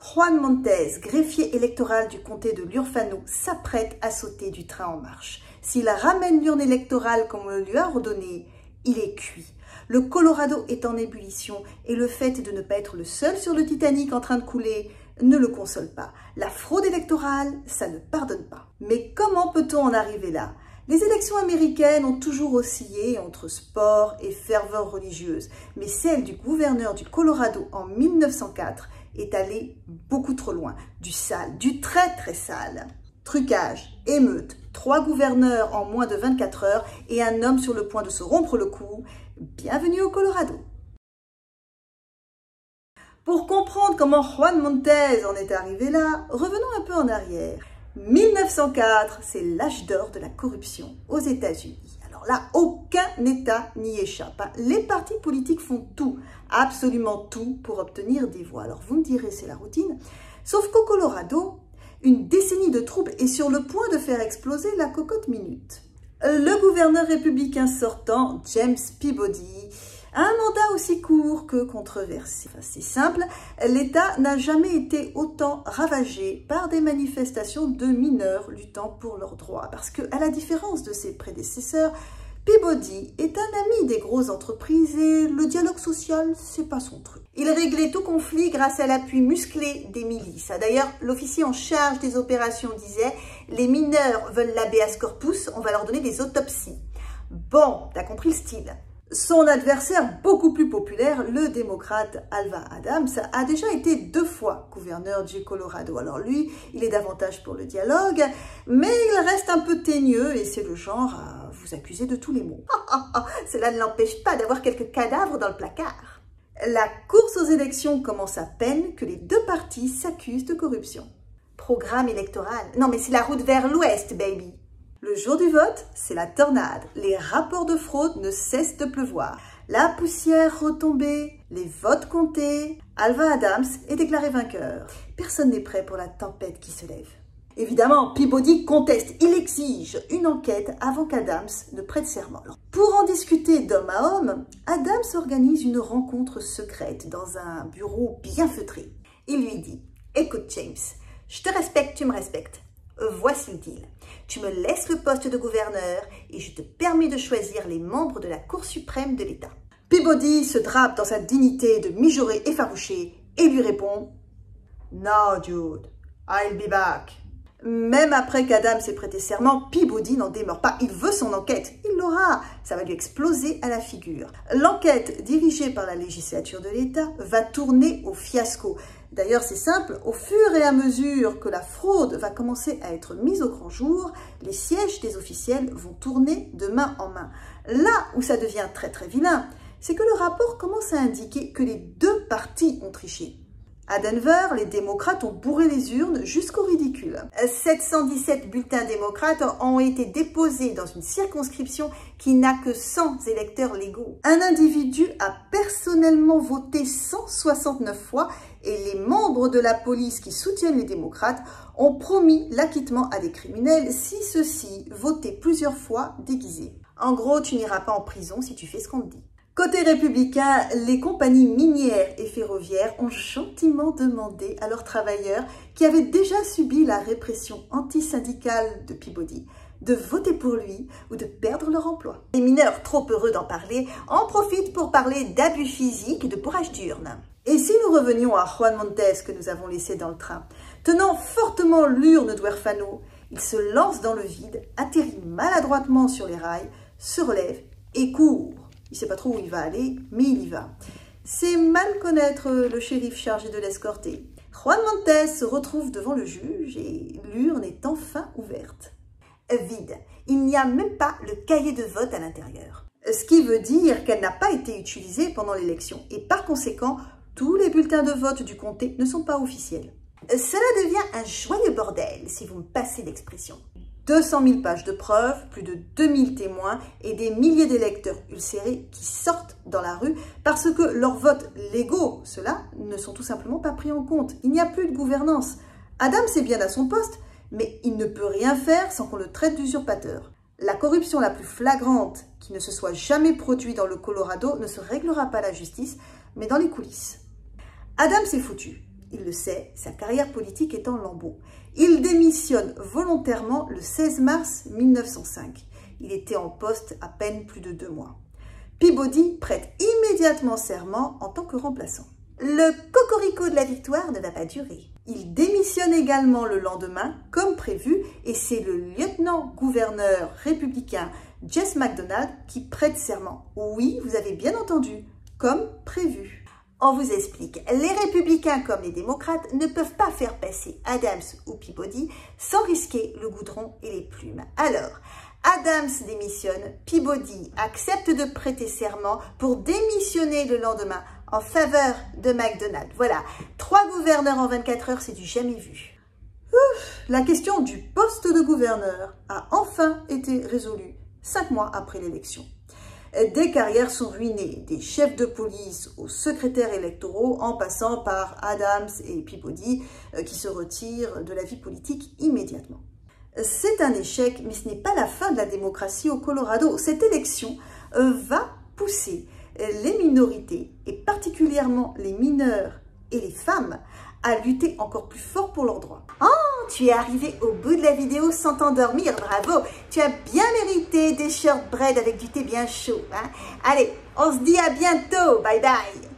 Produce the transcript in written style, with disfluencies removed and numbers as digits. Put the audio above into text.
Juan Montes, greffier électoral du comté de Lurfano, s'apprête à sauter du train en marche. S'il ramène l'urne électorale comme on le lui a ordonné, il est cuit. Le Colorado est en ébullition et le fait de ne pas être le seul sur le Titanic en train de couler ne le console pas. La fraude électorale, ça ne pardonne pas. Mais comment peut-on en arriver là? Les élections américaines ont toujours oscillé entre sport et ferveur religieuse, mais celle du gouverneur du Colorado en 1904 est allée beaucoup trop loin, du sale, du très très sale. Trucage, émeute, 3 gouverneurs en moins de 24 heures et un homme sur le point de se rompre le cou. Bienvenue au Colorado. Pour comprendre comment Juan Montes en est arrivé là, revenons un peu en arrière. 1904, c'est l'âge d'or de la corruption aux États-Unis. Alors là, aucun État n'y échappe. Les partis politiques font tout, absolument tout, pour obtenir des voix. Alors vous me direz, c'est la routine. Sauf qu'au Colorado, une décennie de troubles est sur le point de faire exploser la cocotte minute. Le gouverneur républicain sortant, James Peabody, a un mandat aussi court que controversé. Enfin, c'est simple, l'État n'a jamais été autant ravagé par des manifestations de mineurs luttant pour leurs droits. Parce que, à la différence de ses prédécesseurs, Peabody est un ami des grosses entreprises et le dialogue social, c'est pas son truc. Il réglait tout conflit grâce à l'appui musclé des milices. D'ailleurs, l'officier en charge des opérations disait « Les mineurs veulent l'habeas corpus, on va leur donner des autopsies ». Bon, t'as compris le style. Son adversaire beaucoup plus populaire, le démocrate Alva Adams, a déjà été 2 fois gouverneur du Colorado. Alors lui, il est davantage pour le dialogue, mais il reste un peu teigneux et c'est le genre à vous accuser de tous les maux. Cela ne l'empêche pas d'avoir quelques cadavres dans le placard. La course aux élections commence à peine que les 2 partis s'accusent de corruption. Programme électoral. Non mais c'est la route vers l'ouest, baby. Le jour du vote, c'est la tornade. Les rapports de fraude ne cessent de pleuvoir. La poussière retombée, les votes comptés. Alva Adams est déclaré vainqueur. Personne n'est prêt pour la tempête qui se lève. Évidemment, Peabody conteste. Il exige une enquête avant qu'Adams ne prête serment. Alors, pour en discuter d'homme à homme, Adams organise une rencontre secrète dans un bureau bien feutré. Il lui dit « Écoute James, je te respecte, tu me respectes. Voici le deal. Tu me laisses le poste de gouverneur et je te permets de choisir les membres de la Cour suprême de l'État. » Peabody se drape dans sa dignité de mijauré effarouché et lui répond « No, Jude, I'll be back. » Même après qu'Adams ait prêté serment, Peabody n'en démord pas. Il veut son enquête. Il l'aura. Ça va lui exploser à la figure. L'enquête, dirigée par la législature de l'État, va tourner au fiasco. D'ailleurs, c'est simple, au fur et à mesure que la fraude va commencer à être mise au grand jour, les sièges des officiels vont tourner de main en main. Là où ça devient très très vilain, c'est que le rapport commence à indiquer que les 2 partis ont triché. À Denver, les démocrates ont bourré les urnes jusqu'au ridicule. 717 bulletins démocrates ont été déposés dans une circonscription qui n'a que 100 électeurs légaux. Un individu a personnellement voté 169 fois et les membres de la police qui soutiennent les démocrates ont promis l'acquittement à des criminels si ceux-ci votaient plusieurs fois déguisés. En gros, tu n'iras pas en prison si tu fais ce qu'on te dit. Côté républicain, les compagnies minières et ferroviaires ont gentiment demandé à leurs travailleurs qui avaient déjà subi la répression antisyndicale de Peabody de voter pour lui ou de perdre leur emploi. Les mineurs, trop heureux d'en parler, en profitent pour parler d'abus physiques et de bourrage d'urne. Et si nous revenions à Juan Montes que nous avons laissé dans le train, tenant fortement l'urne d'Huerfano, il se lance dans le vide, atterrit maladroitement sur les rails, se relève et court. Il ne sait pas trop où il va aller, mais il y va. C'est mal connaître le shérif chargé de l'escorter. Juan Montes se retrouve devant le juge et l'urne est enfin ouverte. Vide. Il n'y a même pas le cahier de vote à l'intérieur. Ce qui veut dire qu'elle n'a pas été utilisée pendant l'élection et par conséquent, tous les bulletins de vote du comté ne sont pas officiels. Cela devient un joyeux bordel, si vous me passez l'expression. 200 000 pages de preuves, plus de 2000 témoins et des milliers d'électeurs ulcérés qui sortent dans la rue parce que leurs votes légaux, ceux-là, ne sont tout simplement pas pris en compte. Il n'y a plus de gouvernance. Adams est bien à son poste, mais il ne peut rien faire sans qu'on le traite d'usurpateur. La corruption la plus flagrante qui ne se soit jamais produite dans le Colorado ne se réglera pas à la justice, mais dans les coulisses. Adams est foutu. Il le sait, sa carrière politique est en lambeaux. Il démissionne volontairement le 16 mars 1905. Il était en poste à peine plus de 2 mois. Peabody prête immédiatement serment en tant que remplaçant. Le cocorico de la victoire ne va pas durer. Il démissionne également le lendemain, comme prévu, et c'est le lieutenant-gouverneur républicain Jesse McDonald qui prête serment. Oui, vous avez bien entendu, comme prévu. On vous explique, les républicains comme les démocrates ne peuvent pas faire passer Adams ou Peabody sans risquer le goudron et les plumes. Alors, Adams démissionne, Peabody accepte de prêter serment pour démissionner le lendemain en faveur de McDonald. Voilà, 3 gouverneurs en 24 heures, c'est du jamais vu. La question du poste de gouverneur a enfin été résolue 5 mois après l'élection. Des carrières sont ruinées, des chefs de police aux secrétaires électoraux en passant par Adams et Peabody qui se retirent de la vie politique immédiatement. C'est un échec, mais ce n'est pas la fin de la démocratie au Colorado. Cette élection va pousser les minorités, et particulièrement les mineurs et les femmes, à lutter encore plus fort pour leurs droits. Oh, tu es arrivé au bout de la vidéo sans t'endormir, bravo! Tu as bien mérité des shortbread avec du thé bien chaud. Hein? Allez, on se dit à bientôt, bye bye!